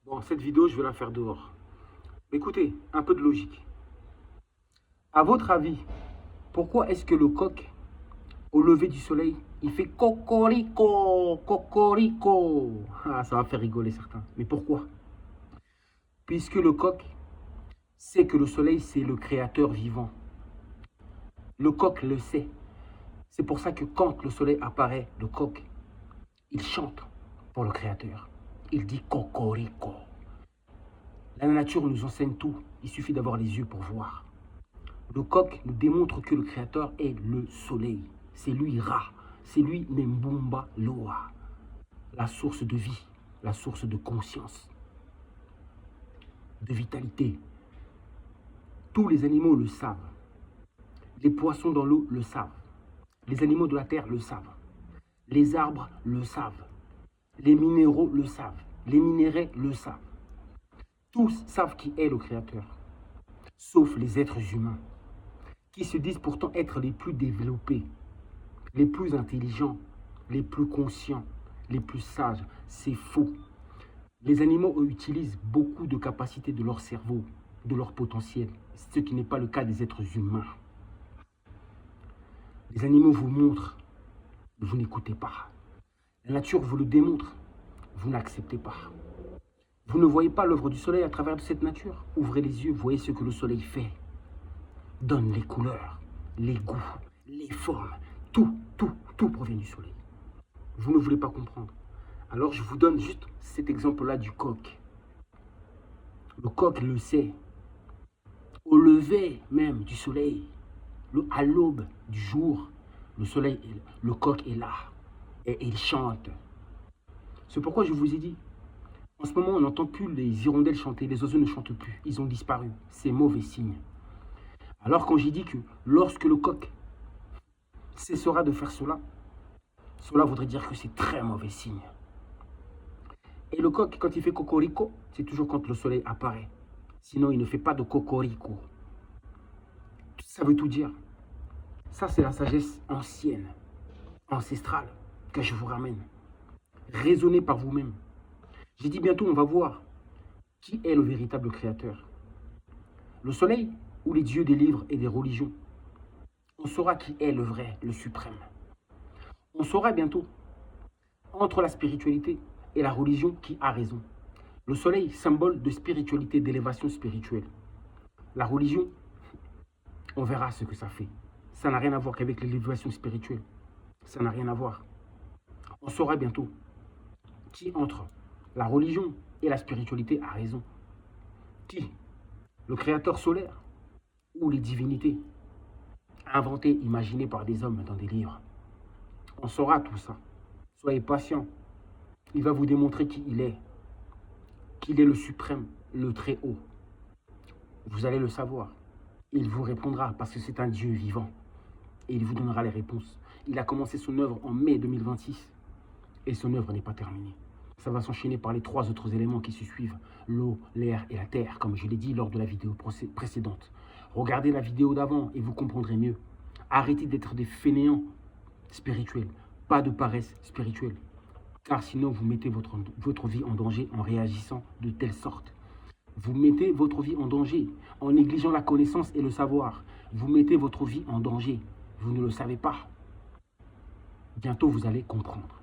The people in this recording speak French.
Bon, cette vidéo, je vais la faire dehors. Écoutez, un peu de logique. À votre avis, pourquoi est-ce que le coq, au lever du soleil, il fait cocorico, cocorico? Ah, ça va faire rigoler certains. Mais pourquoi? Puisque le coq sait que le soleil, c'est le créateur vivant. Le coq le sait. C'est pour ça que quand le soleil apparaît, le coq, il chante pour le créateur. Il dit cocorico. La nature nous enseigne tout. Il suffit d'avoir les yeux pour voir. Le coq nous démontre que le créateur est le soleil. C'est lui Ra. C'est lui Mbumba Loa. La source de vie, la source de conscience, de vitalité. Tous les animaux le savent. Les poissons dans l'eau le savent. Les animaux de la terre le savent. Les arbres le savent. Les minéraux le savent. Les minéraux le savent. Tous savent qui est le créateur, sauf les êtres humains, qui se disent pourtant être les plus développés, les plus intelligents, les plus conscients, les plus sages. C'est faux. Les animaux utilisent beaucoup de capacités de leur cerveau, de leur potentiel, ce qui n'est pas le cas des êtres humains. Les animaux vous montrent, vous n'écoutez pas. La nature vous le démontre, vous n'acceptez pas. Vous ne voyez pas l'œuvre du soleil à travers cette nature. Ouvrez les yeux, voyez ce que le soleil fait. Donne les couleurs, les goûts, les formes. Tout provient du soleil. Vous ne voulez pas comprendre. Alors je vous donne juste cet exemple-là du coq. Le coq le sait. Au lever même du soleil, à l'aube du jour, le coq est là. Et il chante. C'est pourquoi je vous ai dit, en ce moment, on n'entend plus les hirondelles chanter, les oiseaux ne chantent plus, ils ont disparu. C'est mauvais signe. Alors quand j'ai dit que lorsque le coq cessera de faire cela, cela voudrait dire que c'est très mauvais signe. Et le coq, quand il fait cocorico, c'est toujours quand le soleil apparaît. Sinon, il ne fait pas de cocorico. Ça veut tout dire. Ça, c'est la sagesse ancienne, ancestrale, que je vous ramène. Raisonnez par vous-même. J'ai dit bientôt, on va voir qui est le véritable créateur. Le soleil ou les dieux des livres et des religions. On saura qui est le vrai, le suprême. On saura bientôt, entre la spiritualité et la religion, qui a raison. Le soleil, symbole de spiritualité, d'élévation spirituelle. La religion, on verra ce que ça fait. Ça n'a rien à voir qu'avec l'élévation spirituelle. Ça n'a rien à voir. On saura bientôt qui entre la religion et la spiritualité a raison. Qui? Le créateur solaire ou les divinités inventées, imaginées par des hommes dans des livres. On saura tout ça. Soyez patients. Il va vous démontrer qui il est. Qu'il est le suprême, le très haut. Vous allez le savoir. Il vous répondra parce que c'est un Dieu vivant. Et il vous donnera les réponses. Il a commencé son œuvre en mai 2026. Et son œuvre n'est pas terminée. Ça va s'enchaîner par les 3 autres éléments qui se suivent. L'eau, l'air et la terre, comme je l'ai dit lors de la vidéo précédente. Regardez la vidéo d'avant et vous comprendrez mieux. Arrêtez d'être des fainéants spirituels. Pas de paresse spirituelle. Car sinon, vous mettez votre vie en danger en réagissant de telle sorte. Vous mettez votre vie en danger en négligeant la connaissance et le savoir. Vous mettez votre vie en danger. Vous ne le savez pas. Bientôt, vous allez comprendre.